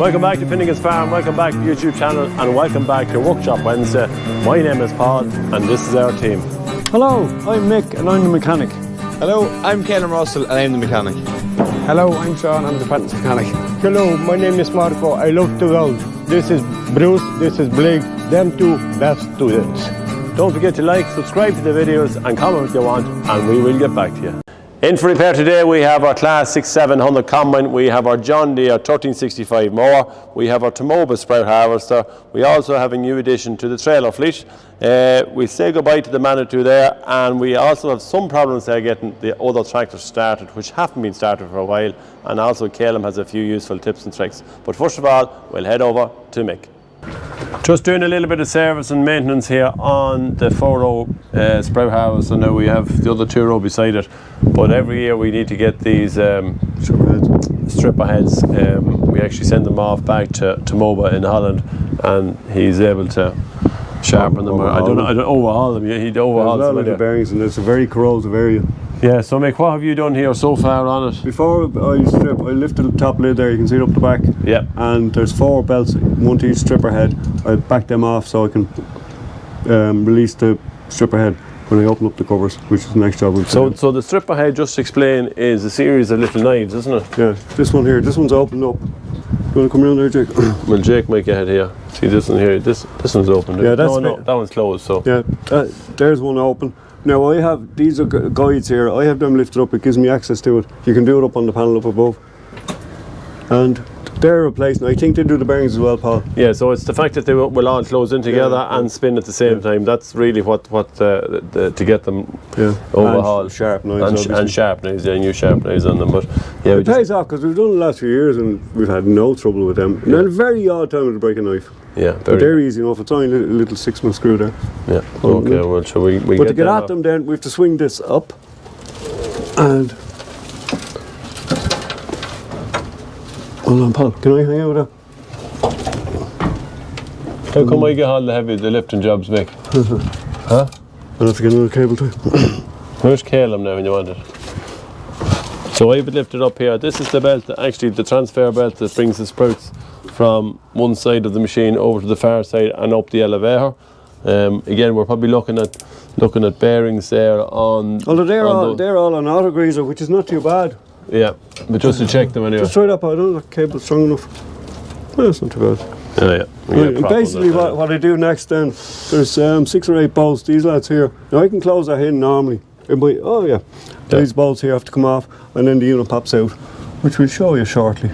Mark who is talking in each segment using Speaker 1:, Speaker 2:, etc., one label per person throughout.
Speaker 1: Welcome back to Finnegan's Farm, welcome back to the YouTube channel, and welcome back to Workshop Wednesday. My name is Paul, and this is our team.
Speaker 2: Hello, I'm Mick, and I'm the mechanic.
Speaker 3: Hello, I'm Kaylem Russell, and I'm the mechanic.
Speaker 2: Hello, I'm Sean, I'm the apprentice mechanic.
Speaker 4: Hello, my name is Marco, I love to weld. This is Bruce, this is Blake, them two best students.
Speaker 1: Don't forget to like, subscribe to the videos, and comment what you want, and we will get back to you. In for repair today, we have our Class 6700 combine, we have our John Deere 1365 mower, we have our Mower sprout harvester, we also have a new addition to the trailer fleet. We say goodbye to the Manitou there, and we also have some problems there getting the other tractors started, which haven't been started for a while, and also Kaylem has a few useful tips and tricks. But first of all, we'll head over to Mick. Just doing a little bit of service and maintenance here on the 4-row sprout harvester. Now we have the other 2-row beside it, but every year we need to get these stripper heads. We actually send them off back to Mower in Holland, and he's able to sharpen them. I don't overhaul them. He'd overhaul them.
Speaker 4: There's a lot of bearings, and it's a very corrosive area.
Speaker 1: Yeah, so Mick, what have you done here so far on it?
Speaker 4: Before I strip, I lifted the top lid there, you can see it up the back.
Speaker 1: Yeah.
Speaker 4: And there's 4 belts, one to each stripper head. I back them off so I can release the stripper head when I open up the covers, which is the next job.
Speaker 1: So the stripper head, just to explain, is a series of little knives, isn't it?
Speaker 4: Yeah, this one here, this one's opened up. You want to come around there, Jake?
Speaker 1: Well, Jake might get ahead here. See this one here, this one's open.
Speaker 4: Yeah, that's
Speaker 1: no, that one's closed, so.
Speaker 4: Yeah, there's one open. Now I have, these are guides here, I have them lifted up, it gives me access to it. You can do it up on the panel up above. And they're replacing, I think they do the bearings as well, Paul.
Speaker 1: Yeah, so it's the fact that they will all close in together and spin at the same time. That's really what to get them overhauled.
Speaker 4: And sharp knives.
Speaker 1: And sharp knives, yeah, new sharp knives on them. But yeah,
Speaker 4: it pays off because we've done the last few years and we've had no trouble with them. And then a very odd time to break a knife.
Speaker 1: Yeah,
Speaker 4: but they're easy enough. It's only a little 6-month screw there.
Speaker 1: Yeah. Okay. Well, so we
Speaker 4: but to get at them, then we have to swing this up, and hold on, Paul. Can I hang out with that?
Speaker 1: How come I get all the lifting jobs, Mick? Huh?
Speaker 4: I'll have to get another cable too.
Speaker 1: Where's Kaylem now when you want it? So I've lifted up here. This is the belt, actually the transfer belt that brings the sprouts from one side of the machine over to the far side and up the elevator. Again, we're probably looking at bearings there on.
Speaker 4: Although they're all on auto greaser, which is not too bad.
Speaker 1: Yeah, but just to check them anyway.
Speaker 4: Just try that, but I don't know if the cable's strong enough. Well, it's not too bad.
Speaker 1: Yeah.
Speaker 4: Basically, what I do next then, there's 6 or 8 bolts. These lads here. Now I can close that in normally. These bolts here have to come off, and then the unit pops out, which we'll show you shortly.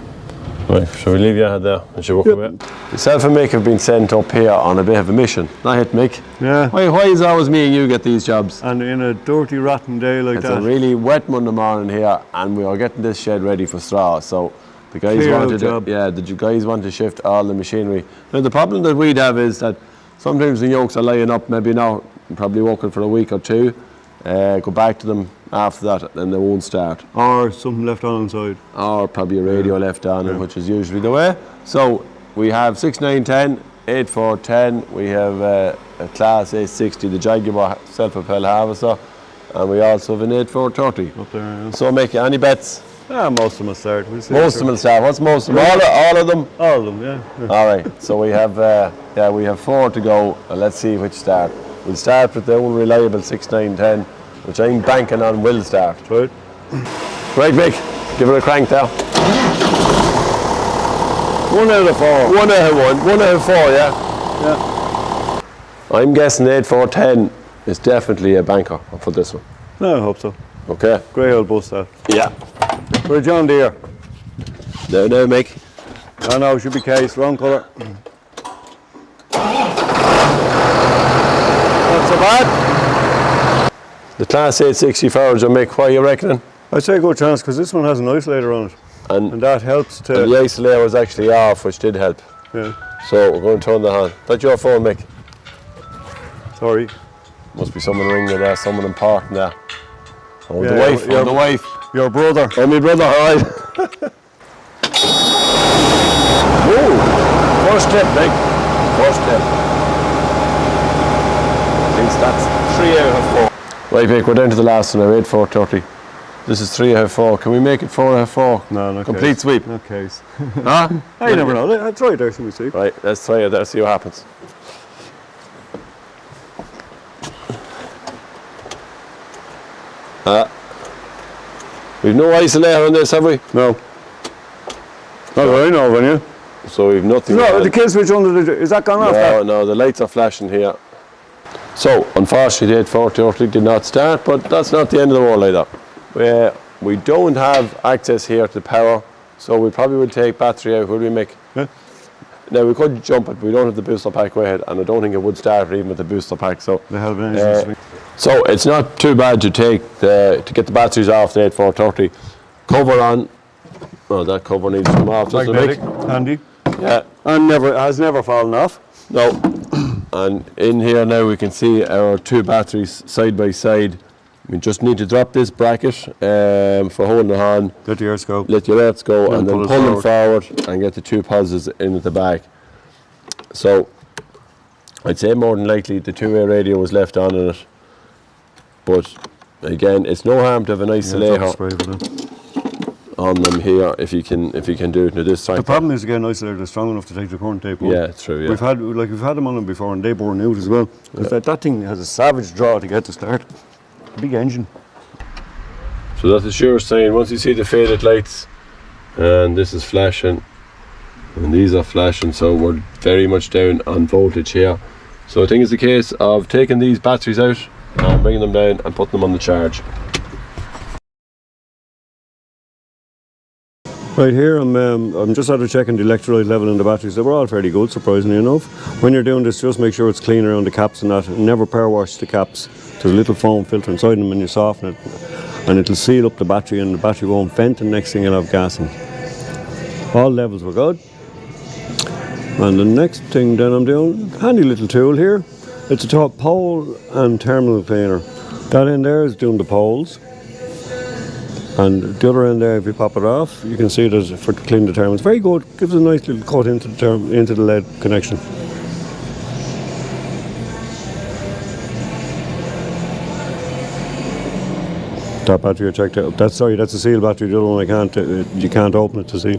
Speaker 1: Right, shall we leave you ahead there and she'll walk away? Yourself and Mick have been sent up here on a bit of a mission. Not it, Mick?
Speaker 4: Yeah.
Speaker 1: Why is it always me and you get these jobs?
Speaker 4: And in a dirty, rotten day like that.
Speaker 1: It's a really wet Monday morning here, and we are getting this shed ready for straw. So the guys the guys want to shift all the machinery. Now the problem that we'd have is that sometimes the yokes are lying up, maybe now, probably working for a week or two. Go back to them after that and they won't start.
Speaker 4: Or something left on inside.
Speaker 1: Or probably a radio left on, which is usually the way. So we have 6910, 8410, we have a Class 860, the Jaguar self-propelled harvester, and we also have an 8430.
Speaker 4: Up there, yeah.
Speaker 1: So make any bets?
Speaker 4: Yeah, most of them will start.
Speaker 1: Most of them will start. What's most of them? All of them?
Speaker 4: All of them, yeah.
Speaker 1: All right, so we have 4 to go, and let's see which start. We'll start with the unreliable 6910, which I'm banking on will start.
Speaker 4: Right.
Speaker 1: Right, Mick, give it a crank there.
Speaker 4: 1 out of 4.
Speaker 1: 1 out of 1. 1 out of 4, yeah?
Speaker 4: Yeah.
Speaker 1: I'm guessing 8410 is definitely a banker for this one.
Speaker 4: No, I hope so.
Speaker 1: Okay.
Speaker 4: Grey old bus that.
Speaker 1: Yeah.
Speaker 4: For a John Deere.
Speaker 1: No, Mick.
Speaker 4: I know, it should be case, wrong colour.
Speaker 1: Not so bad. The Class 860 forage will make, what are you reckoning?
Speaker 4: I'd say a good chance because this one has an isolator on it. And that helps to.
Speaker 1: And the isolator was actually off, which did help.
Speaker 4: Yeah.
Speaker 1: So we're going to turn that on. That's your phone, Mick.
Speaker 4: Sorry.
Speaker 1: Must be someone ringing there, someone important there. Oh,
Speaker 4: yeah,
Speaker 1: the wife.
Speaker 4: Your,
Speaker 1: the wife.
Speaker 4: Your brother.
Speaker 1: Oh, my brother, all right. Ooh, first tip, Mick. First tip. At least that's 3 out of 4. Right, Mick, we're down to the last one now, 8430. This is 3.5. Can we make it 4.5?
Speaker 4: No, no
Speaker 1: Complete
Speaker 4: case.
Speaker 1: sweep.
Speaker 4: No case.
Speaker 1: Huh?
Speaker 4: I never know. I'll try it there, shall we see?
Speaker 1: Right, let's try it there, see what happens. We've no isolator on this, have we?
Speaker 4: No. Not that I know of, any.
Speaker 1: So we've nothing.
Speaker 4: No, the kill switch under the... Is that gone off?
Speaker 1: No, no, the lights are flashing here. So, unfortunately, the 840 did not start, but that's not the end of the world either. We don't have access here to power, so we probably would take battery out. What do we make?
Speaker 4: Yeah.
Speaker 1: Now, we could jump it, but we don't have the booster pack way ahead, and I don't think it would start even with the booster pack. So,
Speaker 4: They have an engine.
Speaker 1: so it's not too bad to take to get the batteries off the 8430. Cover on. Oh, that cover needs to come off, doesn't it,
Speaker 4: Magnetic,
Speaker 1: Mick?
Speaker 4: handy.
Speaker 1: Yeah.
Speaker 4: And has never fallen off.
Speaker 1: No. And in here now we can see our two batteries side by side. We just need to drop this bracket for holding it on.
Speaker 4: Let the earth go.
Speaker 1: Let your earths go, and then
Speaker 4: pull it
Speaker 1: pull them forward and get the two positives in at the back. So I'd say more than likely the two-way radio was left on in it. But again, it's no harm to have an isolator on them here if you can do it. Now this
Speaker 4: The problem is again, isolator is strong enough to take the current tape on.
Speaker 1: Yeah, true. Yeah.
Speaker 4: We've had them on them before, and they burn out as well. That thing has a savage draw to get to start. Big engine.
Speaker 1: So that's a sure sign. Once you see the faded lights, and this is flashing, and these are flashing, so we're very much down on voltage here. So I think it's a case of taking these batteries out and bringing them down and putting them on the charge.
Speaker 4: Right here, I'm just out of checking the electrolyte level in the batteries. They were all fairly good, surprisingly enough. When you're doing this, just make sure it's clean around the caps and that. Never power wash the caps. There's a little foam filter inside them and you soften it. And it'll seal up the battery and the battery won't vent, and next thing you'll have gas in. All levels were good. And the next thing then I'm doing, handy little tool here. It's a top pole and terminal cleaner. That end there is doing the poles. And the other end there, if you pop it off, you can see it as for cleaning the terminals. Very good. Gives a nice little cut into the lead connection. That battery I checked out. That's a sealed battery. The other one you can't open it to see.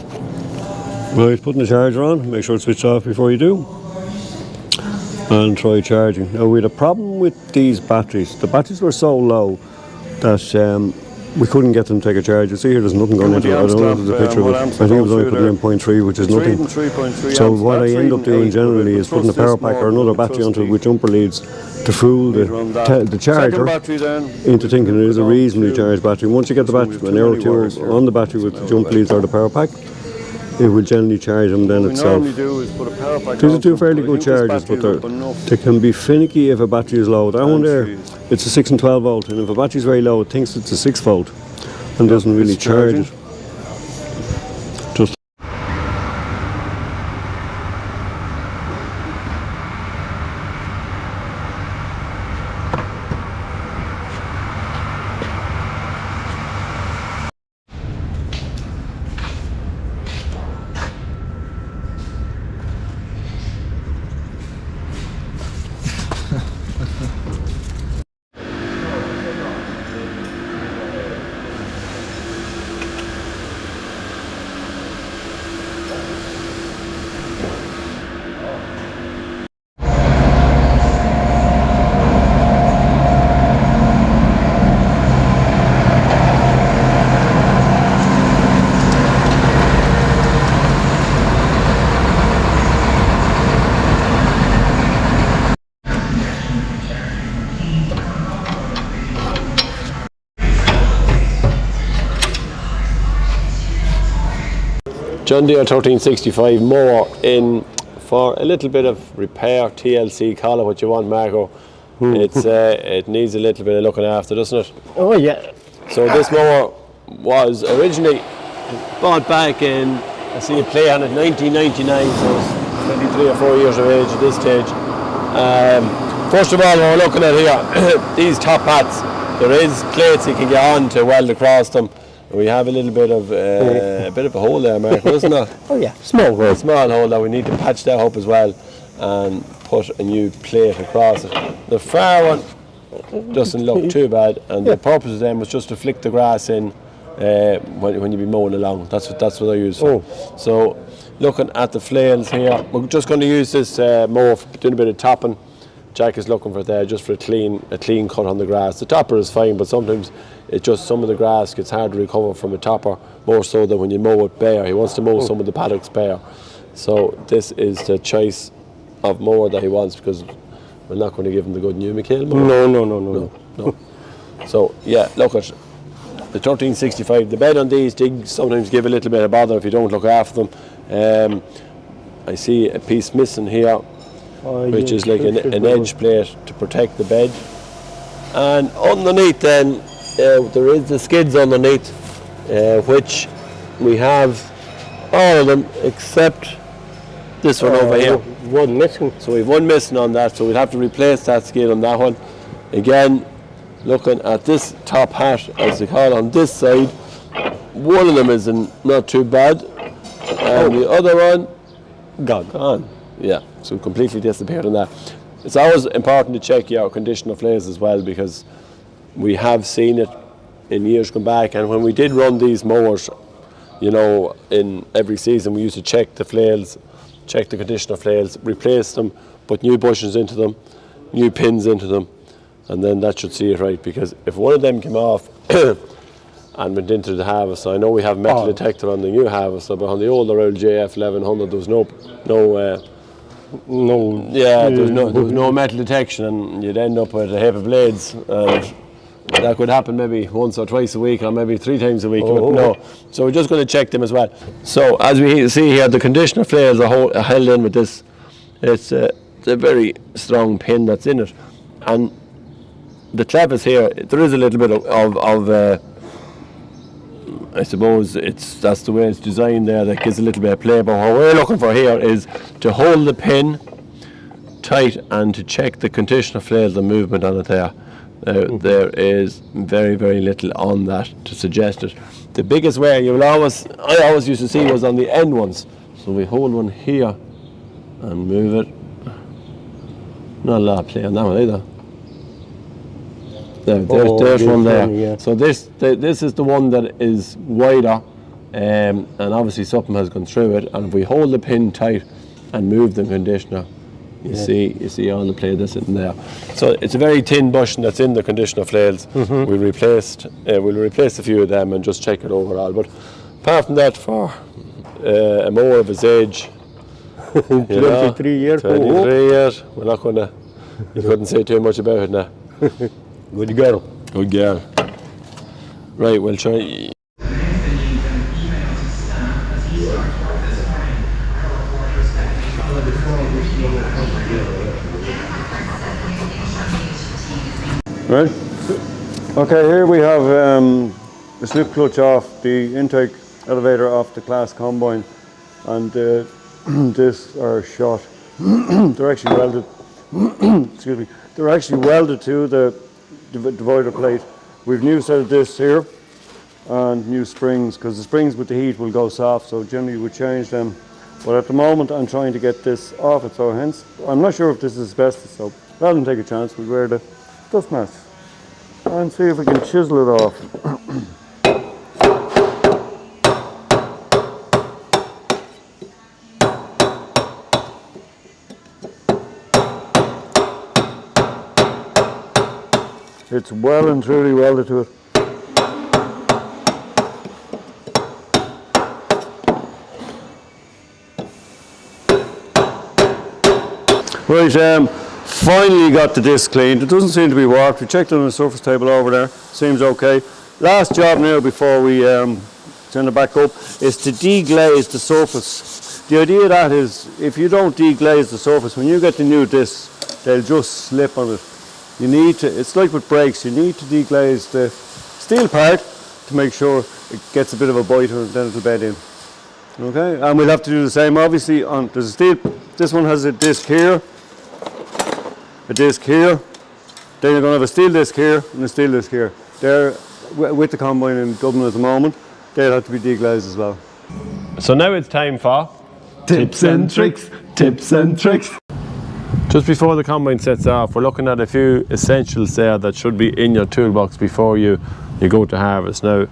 Speaker 4: Right, putting the charger on. Make sure it's switched off before you do. And try charging. Now we had a problem with these batteries. The batteries were so low that we couldn't get them to take a charge. You see here, there's nothing going into it. I don't know if there's a picture of it. I think it was only putting in 0.3, which is nothing. 3.3
Speaker 1: So
Speaker 4: amps.
Speaker 1: what I
Speaker 4: That's
Speaker 1: end up doing
Speaker 4: reading
Speaker 1: generally
Speaker 4: 8,
Speaker 1: is
Speaker 4: but
Speaker 1: putting a
Speaker 4: trust
Speaker 1: power
Speaker 4: this
Speaker 1: pack or
Speaker 4: more
Speaker 1: another
Speaker 4: than
Speaker 1: battery
Speaker 4: trust
Speaker 1: onto it
Speaker 4: the-
Speaker 1: with jumper leads to fool the charger
Speaker 4: Second battery then.
Speaker 1: into thinking it is a
Speaker 4: Put it on
Speaker 1: reasonably
Speaker 4: to-
Speaker 1: charged battery. Once you get the
Speaker 4: So
Speaker 1: battery,
Speaker 4: we've
Speaker 1: an
Speaker 4: too
Speaker 1: hour or
Speaker 4: many
Speaker 1: two
Speaker 4: wires here.
Speaker 1: on the battery with the jump leads or the power pack, it will generally charge them then
Speaker 4: What we
Speaker 1: itself.
Speaker 4: normally do is put a power pack
Speaker 1: These are
Speaker 4: on
Speaker 1: two
Speaker 4: them,
Speaker 1: fairly
Speaker 4: but I
Speaker 1: good
Speaker 4: think this
Speaker 1: chargers, but
Speaker 4: battery is up enough.
Speaker 1: they can be finicky if a battery is low. That one there,
Speaker 4: geez.
Speaker 1: it's a 6 and 12 volt, and if a battery is very low, it thinks it's a 6 volt and doesn't really
Speaker 4: It's
Speaker 1: charge
Speaker 4: charging.
Speaker 1: it. Just John Deere 1365 mower in for a little bit of repair, TLC, call it what you want, Marco. It's it needs a little bit of looking after, doesn't it?
Speaker 2: Oh yeah.
Speaker 1: So this mower was originally bought back in, I see a play on it, 1999, so it's 23 or 4 years of age at this stage. First of all, we're looking at here, these top hats, there is plates you can get on to weld across them. We have a little bit of a hole there, Marco, isn't there?
Speaker 2: Oh yeah. Small hole.
Speaker 1: Small hole that we need to patch that up as well and put a new plate across it. The far one, doesn't look too bad, and the purpose of them was just to flick the grass in when you be mowing along. That's what I use for. So looking at the flails here, we're just going to use this mower for doing a bit of topping. Jack is looking for it there just for a clean cut on the grass. The topper is fine, but sometimes it just, some of the grass gets hard to recover from a topper, more so than when you mow it bare. He wants to mow some of the paddocks bare. So this is the choice of mower that he wants, because we're not going to give him the good new Kaylem mower. No. So yeah, look at the 1365. The bed on these digs sometimes give a little bit of bother if you don't look after them. I see a piece missing here, which is like an edge plate to protect the bed. And underneath then, there is the skids underneath, which we have all of them except this one over here.
Speaker 2: One missing.
Speaker 1: So we've one missing on that, so we'll have to replace that skid on that one. Again, looking at this top hat, as they call it, on this side, one of them is not too bad, and the other one, gone. Yeah, so completely disappeared on that. It's always important to check your condition of flails as well, because we have seen it in years gone back, and when we did run these mowers, you know, in every season, we used to check the flails, check the condition of flails, replace them, put new bushings into them, new pins into them, and then that should see it right. Because if one of them came off and went into the harvest, I know we have metal detector on the new harvest, but on the older old JF 1100 there was there was no metal detection, and you'd end up with a heap of blades, and that could happen maybe once or twice a week, or maybe 3 times a week. So we're just going to check them as well. So as we see here, the conditioner flails are held in with this. It's a very strong pin that's in it, and the clevis here, there is a little bit of I suppose that's the way it's designed there, that gives a little bit of play. But what we're looking for here is to hold the pin tight and to check the conditioner flail, the movement on it there. There is very, very little on that to suggest it. The biggest way I always used to see was on the end ones. So we hold one here and move it. Not a lot of play on that one either. There's one there. Yeah. So this is the one that is wider, and obviously something has gone through it. And if we hold the pin tight and move the conditioner, you see all the play that's in there. So it's a very thin bushing that's in the conditioner flails. We'll replace a few of them and just check it overall. But apart from that, for a mower of his age,
Speaker 2: 23 years.
Speaker 1: 23 years. We're not going to. You couldn't say too much about it now.
Speaker 2: Good girl.
Speaker 1: Good girl. Right, we'll try.
Speaker 4: Right. Okay, here we have the slip clutch off the intake elevator off the class combine, and this are shot. They're actually welded. Excuse me. They're actually welded to the divider plate. We've new set of discs here and new springs, because the springs with the heat will go soft, so generally we change them. But at the moment I'm trying to get this off it, so hence I'm not sure if this is asbestos, so rather than take a chance, we'll wear the dust mask and see if we can chisel it off. It's well and truly welded to it. Right, finally got the disc cleaned. It doesn't seem to be warped. We checked it on the surface table over there. Seems okay. Last job now before we send it back up is to deglaze the surface. The idea of that is, if you don't deglaze the surface, when you get the new discs, they'll just slip on it. You need to, it's like with brakes, you need to deglaze the steel part to make sure it gets a bit of a bite and then it'll bed in. Okay, and we'll have to do the same obviously on, there's a steel, this one has a disc here, a disc here, then you're going to have a steel disc here and a steel disc here. They're with the combine in Dublin at the moment, they'll have to be deglazed as well.
Speaker 1: So now it's time for
Speaker 2: tips and tricks, tips and tricks.
Speaker 1: Just before the combine sets off, we're looking at a few essentials there that should be in your toolbox before you go to harvest. Now,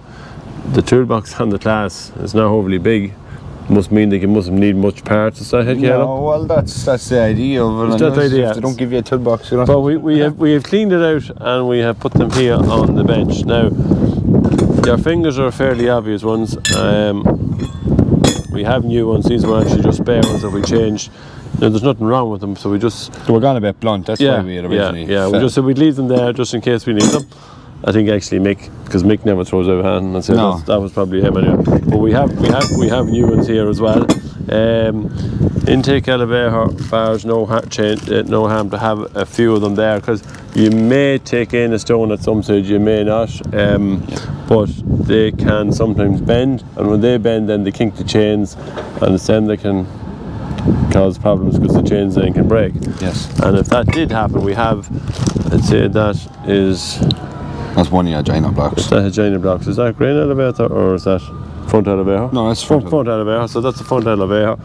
Speaker 1: the toolbox on the class is not overly big. Must mean that you mustn't need much parts. Is that it, Kaylem?
Speaker 3: No, well, that's the idea of it.
Speaker 1: That's the idea.
Speaker 3: If they don't give you a toolbox, you know.
Speaker 1: But we have cleaned it out and we have put them here on the bench. Now, your fingers are fairly obvious ones. We have new ones. These were actually just spare ones that we changed. Now, there's nothing wrong with them, so we just...
Speaker 3: We're gone a bit blunt, that's why we had originally...
Speaker 1: Yeah, we just said we'd leave them there just in case we need them. I think actually Mick, because Mick never throws out a hand, and so that was probably him anyway. But we have new ones here as well. Intake elevator bars, no harm to have a few of them there, because you may take in a stone at some stage, you may not, but they can sometimes bend, and when they bend, then they kink the chains, and it's then they can cause problems because the chains then can break.
Speaker 3: Yes.
Speaker 1: And if that did happen, we have, let's say that's
Speaker 3: one of your giant blocks.
Speaker 1: Is that a giant blocks? Is that grain elevator or is that front elevator?
Speaker 3: No, that's front
Speaker 1: elevator. So that's the front elevator.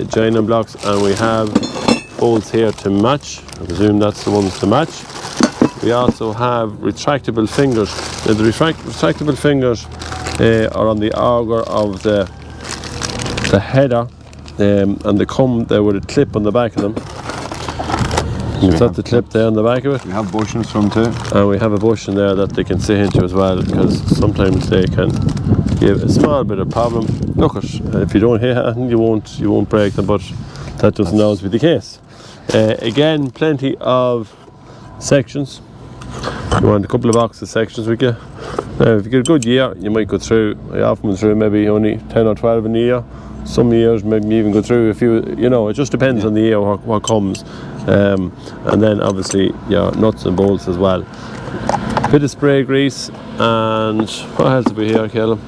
Speaker 1: Giant blocks, and we have bolts here to match. I presume that's the ones to match. We also have retractable fingers. Now, the retractable fingers are on the auger of the header, and they come there with a clip on the back of them. Is that the clip there on the back of it?
Speaker 3: We have bushings from too.
Speaker 1: And we have a bushing there that they can sit into as well, because sometimes they can give a small bit of problem. Look, if you don't hit it, you won't break them, but that doesn't always be the case. Again, plenty of sections. You want a couple of boxes of sections with you. Now, if you get a good year, you might go through. I often go through maybe only 10 or 12 in a year. Some years maybe even go through a few. It just depends on the year what comes. And then obviously your nuts and bolts as well. Bit of spray grease, and what else have we here, Kaylem?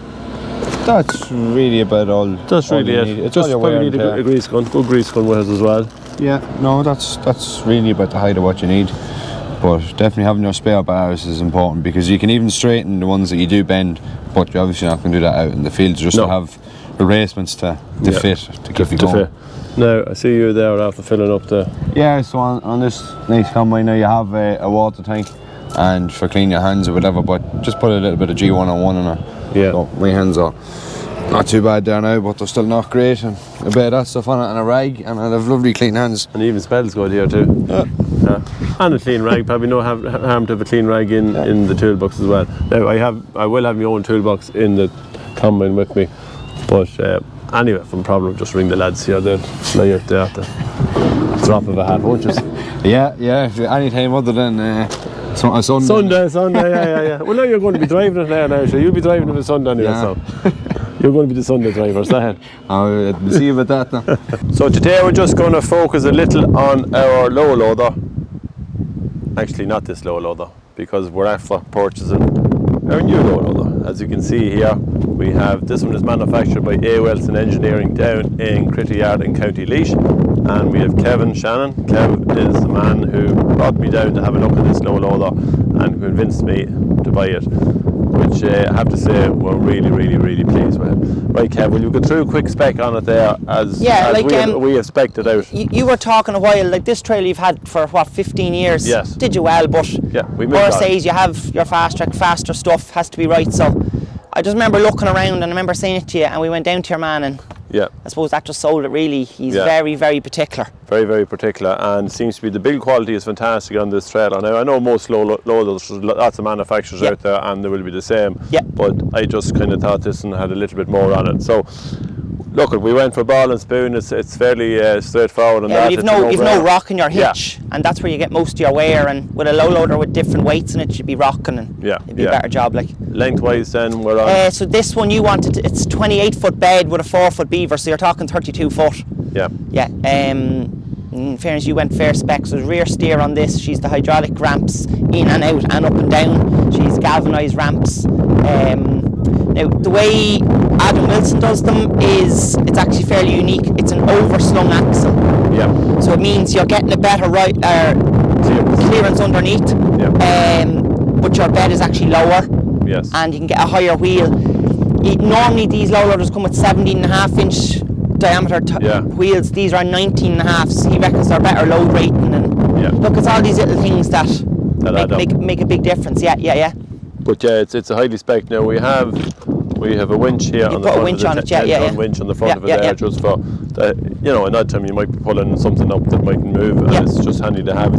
Speaker 3: That's really about all.
Speaker 1: That's really it.
Speaker 3: It's
Speaker 1: just
Speaker 3: all
Speaker 1: probably need a grease gun, good grease gun with us as well.
Speaker 3: Yeah, no, that's really about the height of what you need. But definitely having your spare bars is important, because you can even straighten the ones that you do bend, but you're obviously not going to do that out in the field, just to have erasement to fit, to keep you going.
Speaker 1: Now, I see you there after filling up the...
Speaker 3: Yeah, so on this nice combine now you have a water tank, and for cleaning your hands or whatever, but just put a little bit of G101 in it.
Speaker 1: Yeah.
Speaker 3: So my hands are not too bad there now, but they're still not great, and a bit of that stuff on it and a rag, and I have lovely clean hands.
Speaker 1: And even smells good here too.
Speaker 3: Yeah.
Speaker 1: And a clean rag, probably no harm to have a clean rag in the toolbox as well. Now I will have my own toolbox in the combine with me, but anyway, if I'm a problem, just ring the lads here, they'll fly out there at the drop of a hat, won't you?
Speaker 3: Yeah, any time other than Sunday.
Speaker 1: Sunday, yeah. Well, now you're going to be driving it now, so you'll be driving it on Sunday anyway, so you're going to be the Sunday driver, is that it?
Speaker 3: I'll see you about that now.
Speaker 1: So today we're just going to focus a little on our low loader. Actually, not this low loader, because we're after purchasing our new low loader. As you can see here, we have, this one is manufactured by AWilson Engineering down in Critty Yard in County Laois, and we have Kevin Shannon. Kev is the man who brought me down to have a look at this low loader and convinced me to buy it, which I have to say we're really pleased with. Right, Kev, will you go through a quick spec on it there as we have spec'd it out?
Speaker 5: You were talking a while, like this trailer you've had for what, 15 years?
Speaker 1: Yes.
Speaker 5: Did you well, but
Speaker 1: we moved on.
Speaker 5: says you have your fast track, faster stuff has to be right, so I just remember looking around and I remember saying it to you, and we went down to your man, and I suppose that just sold it really. He's very particular. Very
Speaker 1: particular, and seems to be the build quality is fantastic on this trailer. Now I know most loaders, lots of manufacturers out there, and they will be the same. But I just kind of thought this one had a little bit more on it. So look, we went for ball and spoon. It's fairly straightforward on that.
Speaker 5: You've no rock in your hitch, and that's where you get most of your wear. And with a low loader with different weights in it, you'd be rocking, and it'd be a better job. Like
Speaker 1: lengthwise, then we're on.
Speaker 5: So this one you wanted, it's 28-foot bed with a 4-foot beaver, so you're talking 32 foot.
Speaker 1: Yeah.
Speaker 5: In fairness, you went fair spec. So rear steer on this. She's the hydraulic ramps in and out and up and down. She's galvanised ramps. Now the way AWilson does them is it's actually fairly unique. It's an overslung axle.
Speaker 1: Yeah.
Speaker 5: So it means you're getting a better clearance underneath.
Speaker 1: Yeah.
Speaker 5: But your bed is actually lower.
Speaker 1: Yes.
Speaker 5: And you can get a higher wheel. Normally these low loaders come with 17.5-inch diameter wheels. These are 19.5s. He reckons they're better load rating, and look, it's all these little things that make a big difference. Yeah.
Speaker 1: But yeah, it's a highly spec. Now we have a winch here on the front.
Speaker 5: A winch on it, 10-ton
Speaker 1: winch on the front of it there, just for in that time you might be pulling something up that mightn't move, and it's just handy to have.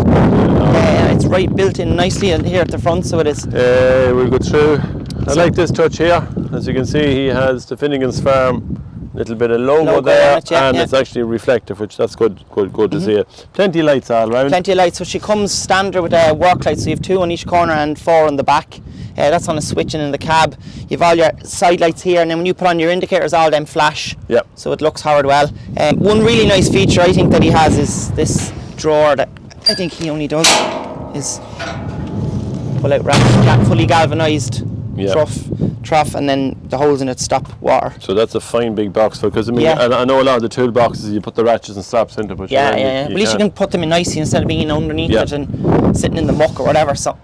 Speaker 5: It's right built in nicely in here at the front, so it is.
Speaker 1: We'll go through. I like this touch here. As you can see, he has the Finnegan's Farm little bit of logo there, and it's actually reflective, which that's good to see it. Plenty of lights all around.
Speaker 5: Plenty of lights. So she comes standard with work lights. So you have 2 on each corner and 4 on the back. That's on a switch and in the cab. You have all your side lights here, and then when you put on your indicators, all them flash. Yep. So it looks hard well. One really nice feature I think that he has is this drawer that I think he only does is pull out wrap, fully galvanised trough, and then the holes in it stop water.
Speaker 1: So that's a fine big box, because I mean, I know a lot of the toolboxes you put the ratchets and straps into, but
Speaker 5: at least you can put them in nicely instead of being underneath it and sitting in the muck or whatever. So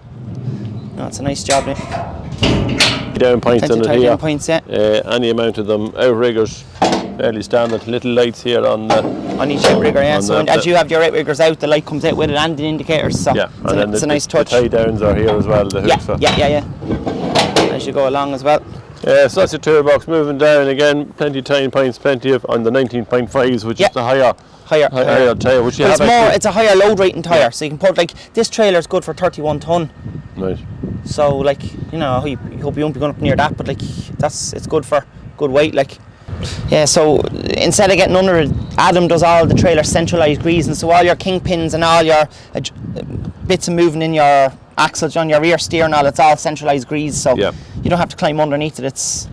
Speaker 5: no, it's a nice job.
Speaker 1: Down points on it here.
Speaker 5: Down points,
Speaker 1: any amount of them. Outriggers, fairly standard. Little lights here on
Speaker 5: each outrigger. Yeah. So as you have your outriggers out, the light comes out with it and the indicators. So it's a nice touch.
Speaker 1: The tie downs are here as well. The hooks.
Speaker 5: Yeah. As you go along as well.
Speaker 1: So that's your toolbox. Moving down again, plenty of tying points, plenty of on the 19.5s, which is the higher tyre. Which
Speaker 5: it's a higher load rating tyre, so you can put this trailer is good for 31 ton.
Speaker 1: Right.
Speaker 5: So you hope you won't be going up near that, but it's good for good weight. So instead of getting under it, Adam does all the trailer centralised greasing, so all your kingpins and all your bits of moving in your axles on your rear steer and all, it's all centralised grease, so you don't have to climb underneath it. It's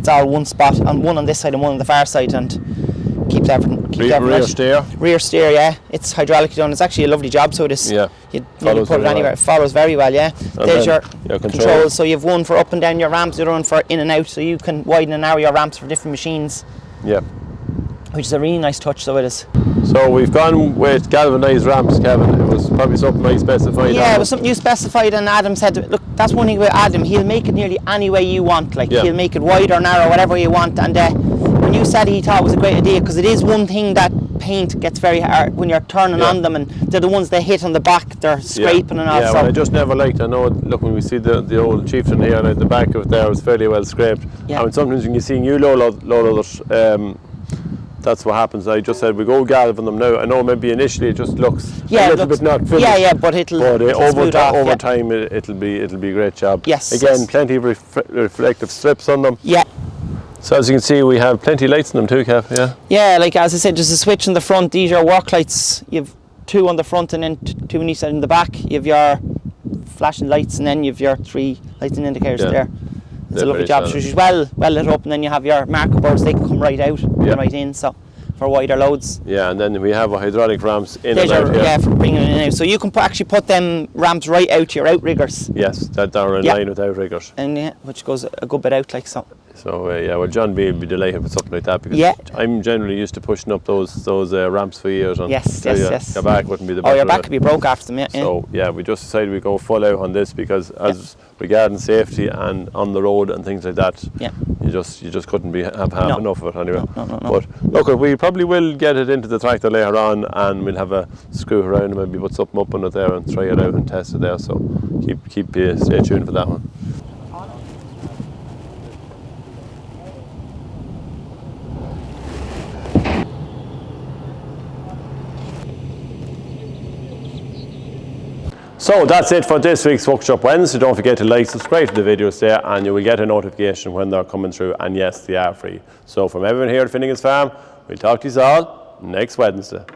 Speaker 5: all one spot, and one on this side and one on the far side, and keeps everything. Rear steer, yeah. It's hydraulically done. It's actually a lovely job, so it is. Yeah. You put it anywhere. It follows very well, yeah. There's your controls. So you have one for up and down your ramps, the other one for in and out, so you can widen and narrow your ramps for different machines. Yeah. Which is a really nice touch, so it is.
Speaker 1: So we've gone with galvanised ramps, Kevin. It was probably something I specified.
Speaker 5: Yeah, it was something you specified, and Adam said, look, that's one thing with Adam, he'll make it nearly any way you want. He'll make it wide or narrow, whatever you want. And when you said he thought it was a great idea, because it is one thing that paint gets very hard when you're turning on them, and they're the ones they hit on the back, they're scraping and all.
Speaker 1: Yeah, well, I just never liked, I know, look, when we see the old Chieftain here, and at the back of it there, it's fairly well scraped. Yeah. And sometimes when you see new loaders, that's what happens. I just said we go galvan them now. I know maybe initially it just looks a little bit not finished.
Speaker 5: But
Speaker 1: over time it'll be a great job.
Speaker 5: Yes.
Speaker 1: Again, plenty of reflective strips on them.
Speaker 5: Yeah.
Speaker 1: So as you can see, we have plenty of lights in them too, Kev. Yeah.
Speaker 5: Yeah, as I said, there's a switch in the front. These are work lights. You have 2 on the front and then 2 on each side in the back. You have your flashing lights, and then you have your 3 lights and indicators there. It's a lovely job. So she's well lit up, and then you have your marker boards. They can come right out and right in, so for wider loads.
Speaker 1: Yeah, and then we have our hydraulic ramps in and out here.
Speaker 5: Yeah, for bringing it in and out. So you can actually put them ramps right out to your outriggers.
Speaker 1: Yes, that are in line with outriggers.
Speaker 5: And which goes a good bit out so.
Speaker 1: So well, John B will be delighted with something like that, because I'm generally used to pushing up those ramps for years. And
Speaker 5: yes.
Speaker 1: Your back wouldn't be the best.
Speaker 5: Oh, your back could be broke after them.
Speaker 1: So we just decided we go full out on this, because as regarding safety and on the road and things like that, you just couldn't have enough of it anyway.
Speaker 5: No.
Speaker 1: But look, we probably will get it into the tractor later on, and we'll have a screw around and maybe put something up on it there and try it out and test it there. So stay tuned for that one. So that's it for this week's Workshop Wednesday. Don't forget to like, subscribe to the videos there, and you will get a notification when they're coming through, and yes, they are free. So from everyone here at Finnegan's Farm, we'll talk to you all next Wednesday.